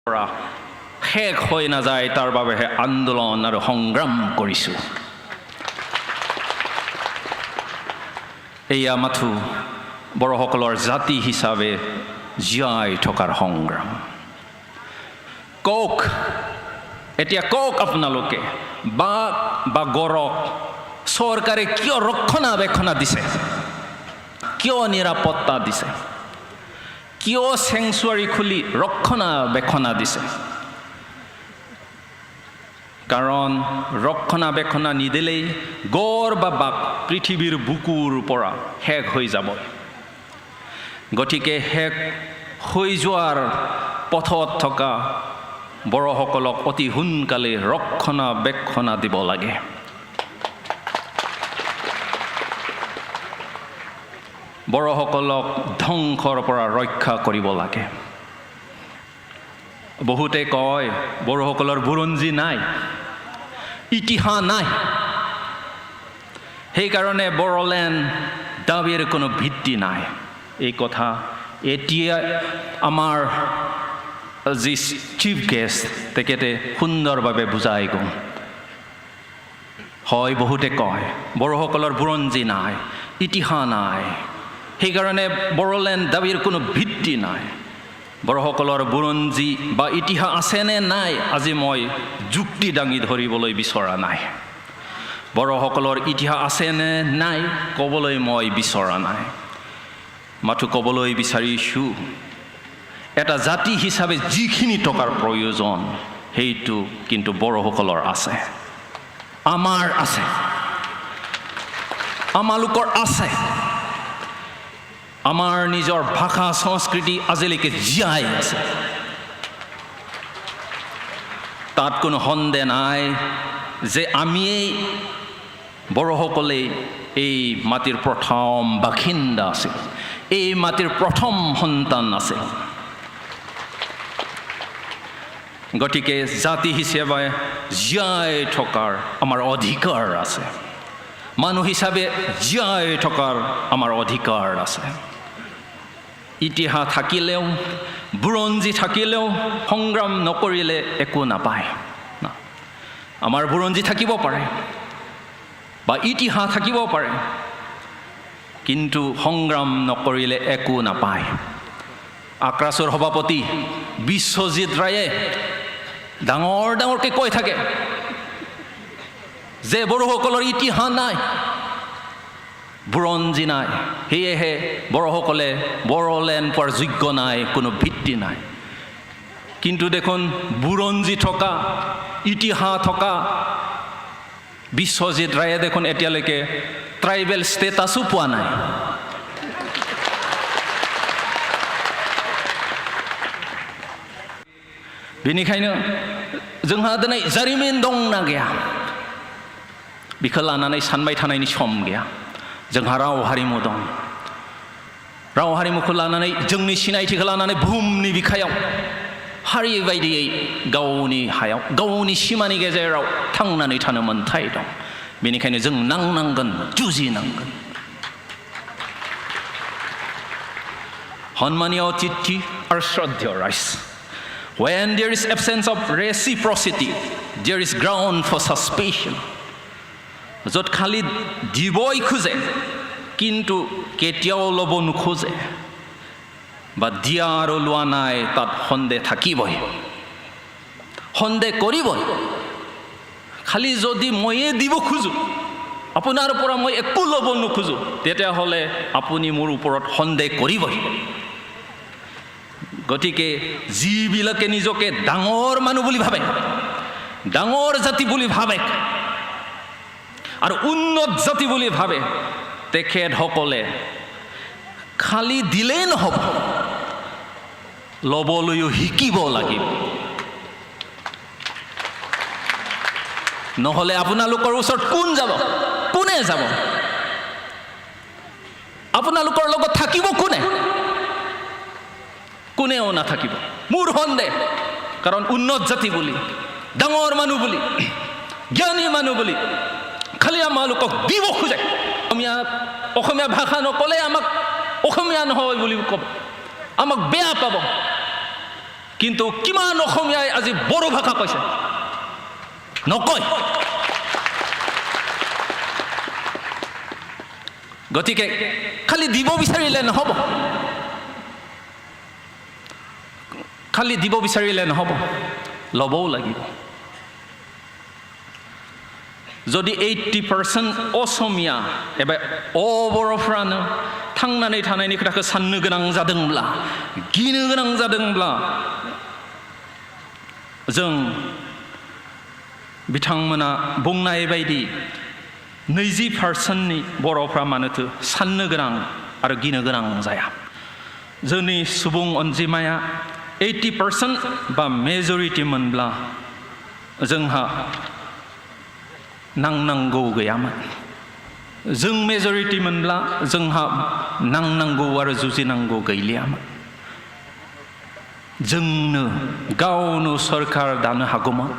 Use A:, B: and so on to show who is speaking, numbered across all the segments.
A: পৰা শেষ হৈ নাযায় তাৰ বাবেহে আন্দোলন আৰু সংগ্ৰাম কৰিছোঁ। এয়া মাথো বড়োসকলৰ জাতি হিচাপে জীয়াই থকাৰ সংগ্ৰাম। কওক এতিয়া কওক আপোনালোকে বাঘ বা গড়ক চৰকাৰে কিয় ৰক্ষণাবেক্ষণ দিছে, কিয় নিৰাপত্তা দিছে, কিয় চেংচুৱাৰী খুলি ৰক্ষণাবেক্ষণ দিছে? কাৰণ ৰক্ষণাবেক্ষণ নিদিলেই গড় বা বাঘ পৃথিৱীৰ বুকুৰ পৰা শেষ হৈ যাব। গতিকে শেষ হৈ যোৱাৰ পথত থকা বড়োসকলক অতি সোনকালে ৰক্ষণাবেক্ষণ দিব লাগে। বড়োসকলক ধ্বংসৰ পৰা ৰক্ষা কৰিব লাগে। বহুতে কয় বড়োসকলৰ বুৰঞ্জী নাই, ইতিহাস নাই, সেইকাৰণে বড়োলেণ্ড দাবীৰ কোনো ভিত্তি নাই। এই কথা এতিয়া আমাৰ যি চিফ গেষ্ট তেখেতে সুন্দৰভাৱে বুজাই গ'ল। হয়, বহুতে কয় বড়োসকলৰ বুৰঞ্জী নাই, ইতিহাস নাই, সেইকাৰণে বড়োলেণ্ড দাবীৰ কোনো ভিত্তি নাই। বড়োসকলৰ বুৰঞ্জী বা ইতিহাস আছেনে নাই আজি মই যুক্তি দাঙি ধৰিবলৈ বিচৰা নাই। বড়োসকলৰ ইতিহাস আছেনে নাই ক'বলৈ মই বিচৰা নাই। মাথো ক'বলৈ বিচাৰিছোঁ এটা জাতি হিচাপে যিখিনি টকাৰ প্ৰয়োজন সেইটো কিন্তু বড়োসকলৰ আছে, আমাৰ আছে, আমালোকৰ আছে। আমাৰ নিজৰ ভাষা সংস্কৃতি আজিলৈকে জীয়াই আছে, তাত কোনো সন্দেহ নাই যে আমিয়েই বড়োসকলে এই মাটিৰ প্ৰথম বাসিন্দা আছিল, এই মাটিৰ প্ৰথম সন্তান আছিল। গতিকে জাতি হিচাপে জীয়াই থকাৰ আমাৰ অধিকাৰ আছে, মানুহ হিচাপে জীয়াই থকাৰ আমাৰ অধিকাৰ আছে। ইতিহাস থাকিলেও বুৰঞ্জী থাকিলেও সংগ্ৰাম নকৰিলে একো নাপায়। আমাৰ বুৰঞ্জী থাকিব পাৰে বা ইতিহাস থাকিব পাৰে, কিন্তু সংগ্ৰাম নকৰিলে একো নাপায়। আক্ৰাছৰ সভাপতি বিশ্বজিৎ ৰায়ে ডাঙৰ ডাঙৰকৈ কৈ থাকে যে বড়োসকলৰ ইতিহাস নাই, বুৰঞ্জী নাই, সেয়েহে বড়োসকলে বড়োলেণ্ড পোৱাৰ যোগ্য নাই, কোনো ভিত্তি নাই। কিন্তু দেখোন বুৰঞ্জী থকা ইতিহাস থকা বিশ্বজিৎ ৰায়ে দেখোন এতিয়ালৈকে ট্ৰাইবেল ষ্টেটাছো পোৱা নাই। बेनिखायनो जोंहा दिनै जारिमिन दंना गैया बेखौ लानानै सानबाय थानायनि सम गैया। जोंहा राव हारिमु दं, राव हारिमुखौ लानानै जोंनि सिनायथिखौ लानानै बुहुमनि बिखायाव हारि बायदियै गावनि हायाव गावनि सिमानि गेजेराव थांनानै थानो मोन्थाय दं। बेनिखायनो जों नांनांगोन, जुजिनांगोन। सन्मानीय अतिथि आरो श्रद्धेय rise, when there is absence of reciprocity, there is ground for suspicion. য'ত খালি দিবই খোজে কিন্তু কেতিয়াও ল'ব নোখোজে বা দিয়া আৰু লোৱা নাই, তাত সন্দেহ থাকিবই, সন্দেহ কৰিবই। খালি যদি ময়ে দিব খোজোঁ, আপোনাৰ পৰা মই একো ল'ব নোখোজোঁ, তেতিয়াহ'লে আপুনি মোৰ ওপৰত সন্দেহ কৰিবই। গতিকে যিবিলাকে নিজকে ডাঙৰ মানুহ বুলি ভাবে, ডাঙৰ জাতি বুলি ভাবে আৰু উন্নত জাতি বুলি ভাবে, তেখেতসকলে খালি দিলেই নহ'ব, ল'বলৈও শিকিব লাগিব। নহ'লে আপোনালোকৰ ওচৰত কোন যাব, কোনে যাব, আপোনালোকৰ লগত থাকিব কোনে? কোনেও নাথাকিব। মোৰ সন্দেহ, কাৰণ উন্নত জাতি বুলি, ডাঙৰ মানুহ বুলি, জ্ঞানী মানুহ বুলি খালি আমালোকক দিব খোজে। অসমীয়া ভাষা নক'লে আমাক অসমীয়া নহয় বুলি ক'ব, আমাক বেয়া পাব। কিন্তু কিমান অসমীয়াই আজি বড়ো ভাষা কৈছে নকয় গতিকে খালি দিব বিচাৰিলে নহব খালি দিব বিচাৰিলে নহব ল'বও লাগিব যদি 80% অসমীয়া एबा बर'फ्रानो थांनानै थानायनि खोथाखौ साननो गोनां जादोंब्ला गिनो गोनां जादोंब्ला जों बिथांमोना बुंनाय बायदि 20%नि बर'फ्रा मानोथो साननो गोनां आरो गिनो गोनां जाया जोंनि सुबुं अनजिमाया 80% बा मेजरिटि मोनब्ला जोंहा नांनांगौ गैयामोन जों मेजरिटि मोनब्ला जोंहा नांनांगौ आरो जुजिनांगौ गैलियामोन जोंनो गावनो सरकार दानो हागौमोन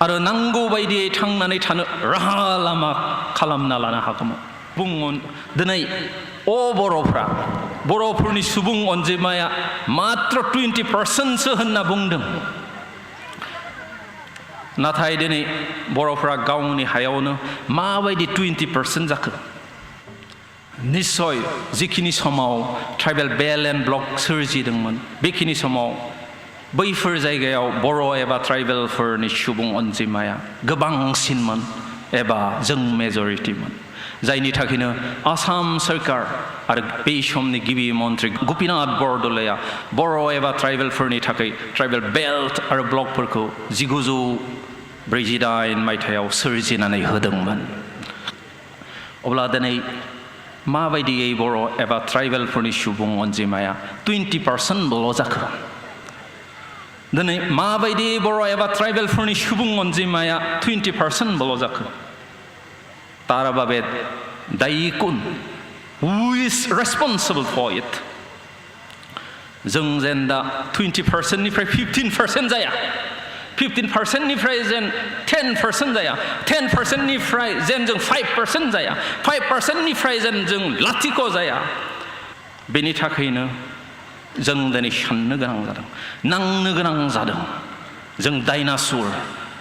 A: आरो नांगौ बायदियै थांनानै थानो राहा लामा खालामना लानो हागौमोन बुंगोन दिनै बर'फोरनि सुबुं अनजिमाया मात्र 20% सो होनना बुंदों नाथाय दिनै बर'फ्रा गावनि हायावनो माबायदि 20% जाखो निश्चय जिखिनि समाव ट्राइबेल बेल्ट एन्ड ब्लक सोरजिदोंमोन बेखिनि समाव बैफोर जायगायाव बर' एबा ट्राइबेलफोरनि सुबुं अनजिमाया गोबांसिनमोन एबा जों मेजरिटिमोन जायनि थाखायनो आसाम सरकार आरो बै समनि गिबि मन्त्रि गपिनाथ बरदलैया बर' एबा ट्राइबेलफोरनि थाखाय ट्राइबेल बेल्ट आरो ब्लकफोरखौ 1948 मायथाइयाव सोरजिनानै होदोंमोन अब्ला दिनै माबायदियै बर' एबा ट्राइबेलफोरनि सुबुं अनजिमाया 20%ल' जाखो दिनै माबायदि बर' एबा ट्राइबेलफोरनि सुबुं अनजिमाया 20%ल' जाखो तार बाबे दायी कुन who is responsible for it जों जेन दा 20% निफ्राय 15% जाया 15% निफ्राय जेन 10% जाया 10% निफ्राय जेन जों 5% जाया 5% निफ्राय जेन जों लाथिख' जाया बेनि थाखायनो जों दिनै साननो गोनां जादों नांनो गोनां जादों जों डायनासुर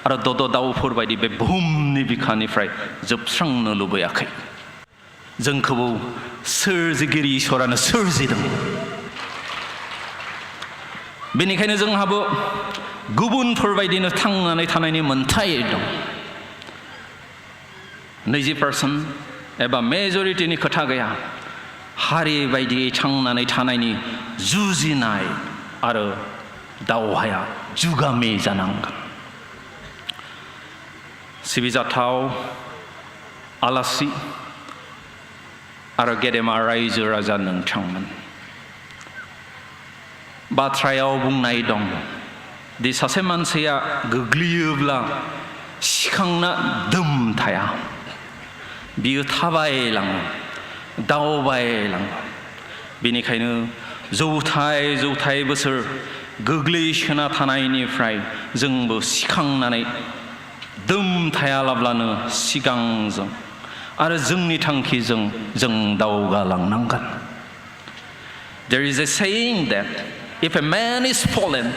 A: आरो दद दाउफोर बायदि बे बुहुमनि बिखानिफ्राय जोबस्रांनो लुबैयाखै जोंखौबो सोरजिगिरि इसोरानो सोरजिदों बेनिखायनो जोंहाबो गुबुनफोर बायदिनो थांनानै थानायनि मोन्थाय दं 20% एबा मेजरिटिनि खोथा गैया हारि बायदियै थांनानै थानायनि जुजिनाय आरो दावहाया जुगामि जानांगोन सिबिजाथाव आलासि आरो गेदेमा रायजो राजा नोंथांमोन बाथ्रायाव बुंनाय दं दि सासे मानसिया गोग्लैयोब्ला सिखांना दोम थाया बियो थाबायलाङो दावबायलाङो बेनिखायनो जौथाय बोसोर गोग्लैसोना थानायनिफ्राय जोंबो सिखांनानै दोम थायालाब्लानो सिगांजों आरो जोंनि थांखिजों जों दावगालांनांगोन There is a saying that if a man is fallen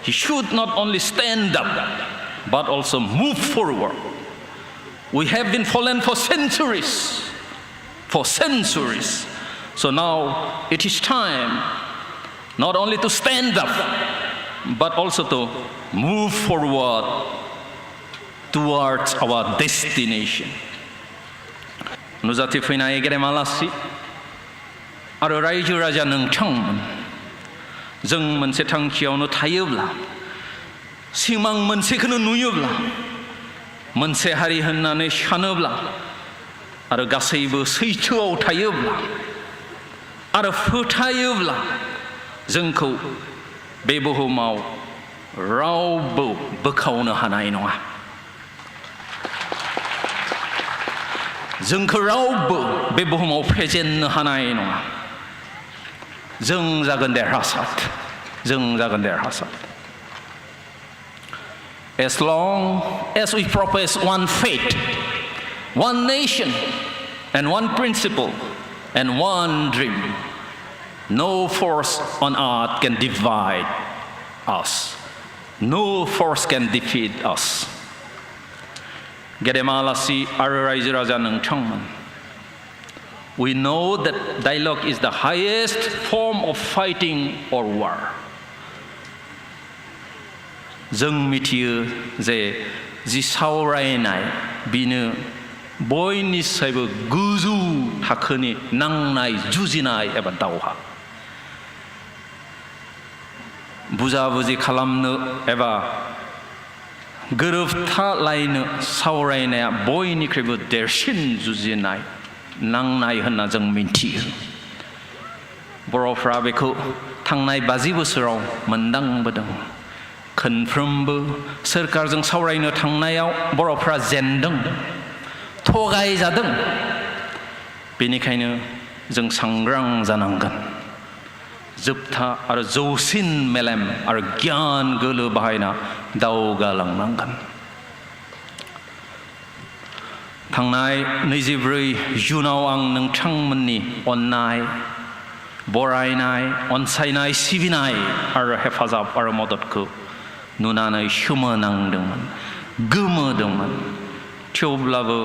A: he should not only stand up but also move forward We have been fallen for centuries so now it is time not only to stand up but also to move forward towards our destination. नुजाथि फैनाय गेदेमा आलासि आरो रायजो राजा नोंथांमोन जों मोनसे थांखियावनो थायोब्ला सिमां मोनसेखौनो नुयोब्ला मोनसे हारि होननानै सानोब्ला आरो गासैबो सैथोआव थायोब्ला आरो फोथायोब्ला जोंखौ बे बुहुमाव रावबो बोखावनो हानाय नङा जोंखौ रावबो बे बुहुमाव फेजेननो हानाय नङा जों जागोन देरहासार As long as we profess one faith, one nation, and one principle, and one dream, no force on earth can divide us. No force can defeat us. Gedemalasi Raja Raja Nungchangman. We know that dialogue is the highest form of fighting or war. जों मिथियो जे जि सावरायनाय बिनो बयनिसायबो गोजौ थाखोनि नांनाय जुजिनाय एबा दावहा बुजा-बुजि खालामनो एबा गोरोबथालायनो सावरायनाया बयनिख्रुइबो देरसिन जुजिनाय नांनाय होनना जों मिथियो बर'फ्रा बेखौ थांनाय 50 बोसोराव मोनदांबोदों खनफ्रोमबो सोरखारजों सावरायनो थांनायाव बर'फ्रा जेनदों थगायजादों बेनिखायनो जों सांग्रां जानांगोन जोबथा आरो जौसिन मेलेम आरो गियान गोलो बाहायना दावगालांनांगोन थांनाय 24 जुनाव आं नोंथांमोननि अननाय बरायनाय अनसायनाय सिबिनाय आरो हेफाजाब आरो मददखौ नुनानै सोमोनांदोंमोन गोमोदोंमोन थेवब्लाबो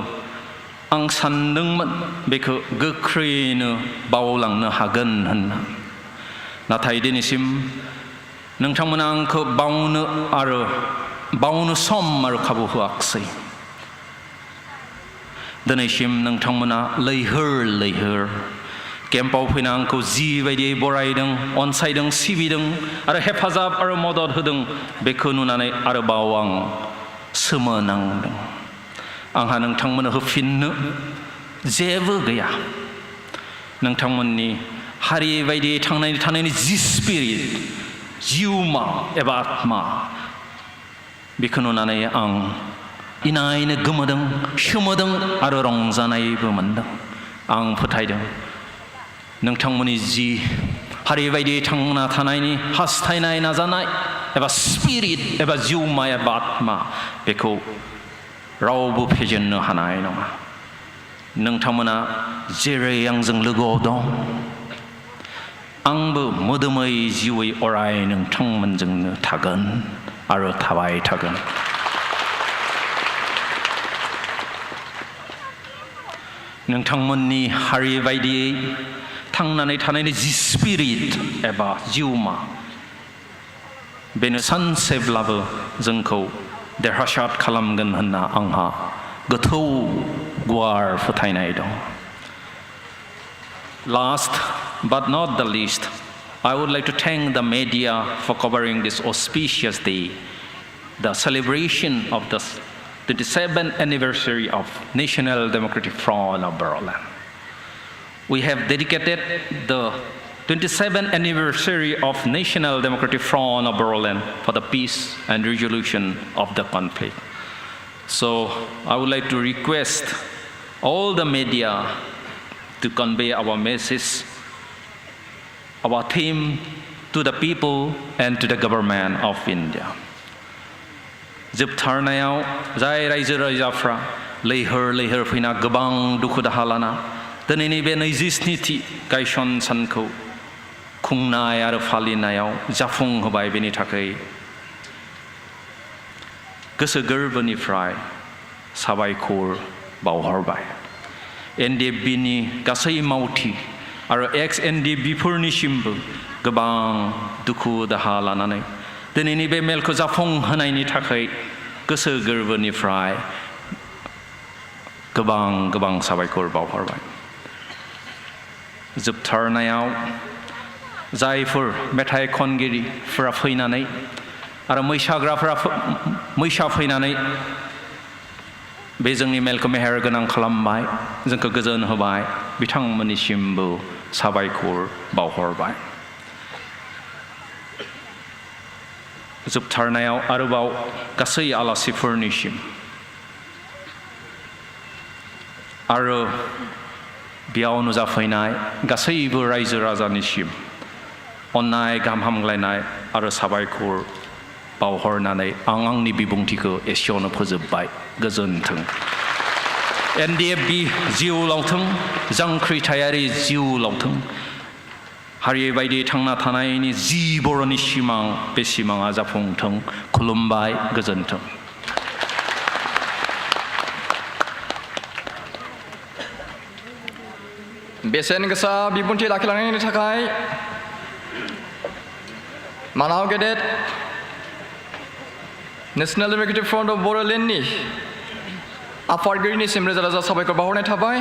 A: आं सानदोंमोन बेखौ गोख्रैनो बावलांनो हागोन होनना नाथाय दिनैसिम नोंथांमोना आंखौ बावनो सम आरो खाबु होआखै दिनैसिम नोंथांमोना लैहोर केम्पआव फैना आंखौ जिबायदि बरायदों अनसायदों सिबिदों आरो हेफाजाब आरो मदद होदों बेखौ नुनानै आरोबाव आं सोमोनांदों आंहा नोंथांमोननो होफिननो जेबो गैया नोंथांमोननि हारि बायदि थांनायनि जि स्पिरिट जिउमा एबा आत्मा बेखौ नुनानै आं इनायनो गोमोदों सोमोदों आरो रंजानायबो मोनदों आं फोथायदों नोंथांमोननि जि हारि बायदि थांना थानायनि हास्थायनाय नाजानाय एबा स्पिरिट एबा जिउमा एबा आत्मा बेखौ रावबो फेजेननो हानाय नङा नोंथांमोना जेरै आंजों लोगोआव दं आंबो मोदोमै जिउयै अराय नोंथांमोनजोंनो थागोन आरो थाबाय थागोन नोंथांमोननि हारि बायदियै थांनानै थानायनि जि स्पिरिट एबा जिउमा बेनो सानसेब्लाबो जोंखौ देरहासार खालामगोन होनना आंहा गोथौ गुवार फोथायनाय दं Last but not the least, I would like to thank the media for covering this auspicious day, the celebration of the 27th anniversary of National Democratic Front of Berlin. We have dedicated the 27th anniversary of National Democratic Front of Berlin for the peace and resolution of the conflict. So I would like to request all the media to convey our message, our theme to the people and to the government of India. जोबथारनायाव जाय रायजो राजाफ्रा लैहोर फैना गोबां दुखु दाहा लाना दिनैनि बे 27थि गायसन सानखौ खुंनाय आरो फालिनायाव जाफुंहोबाय बेनि थाखाय गोसो गोरबोनिफ्राय साबायखर बावहरबाय एनडिएफबिनि गासै मावथि आरो एक्स एनडिएफबिफोरनिसिमबो गोबां दुखु दाहा लानानै दिनैनि बे मेलखौ जाफुंहोनायनि थाखाय गोसो गोरबोनिफ्राय गोबां साबायखर बावहरबाय जोबथारनायाव जायफोर मेथाइ खनगिरिफोरा फैनानै आरो मैसा फैनानै बे जोंनि मेलखौ मेहेर गोनां खालामबाय जोंखौ गोजोन होबाय बिथांमोननिसिमबो साबायखर बावहरबाय जोबथारनायाव आरोबाव गासै आलासिफोरनिसिम आरो बेयाव नुजाफैनाय गासैबो रायजो राजानिसिम अननाय गाहाम हामग्लायनाय आरो साबायखर बावहरनानै आं आंनि बिबुंथिखौ एसेयावनो फोजोबबाय गोजोन्थों एनडिएफबि जिउ लावथों जांख्रिथायारि जिउ लावथों हारियै बायदि थांना थानायनि जि बर'नि सिमां बे सिमाङा जाफुंथों खुलुमबाय गोजोन्थों
B: बेसेन गोसा बिबुंथि लाखिलांनायनि थाखाय मानाव गेदेर नेशनेल डेम'क्रेटिक फ्रन्ट अफ बड'लेण्डनि आफादगिरिनिसिम रोजा रोजा साबायखर बावहरनाय थाबाय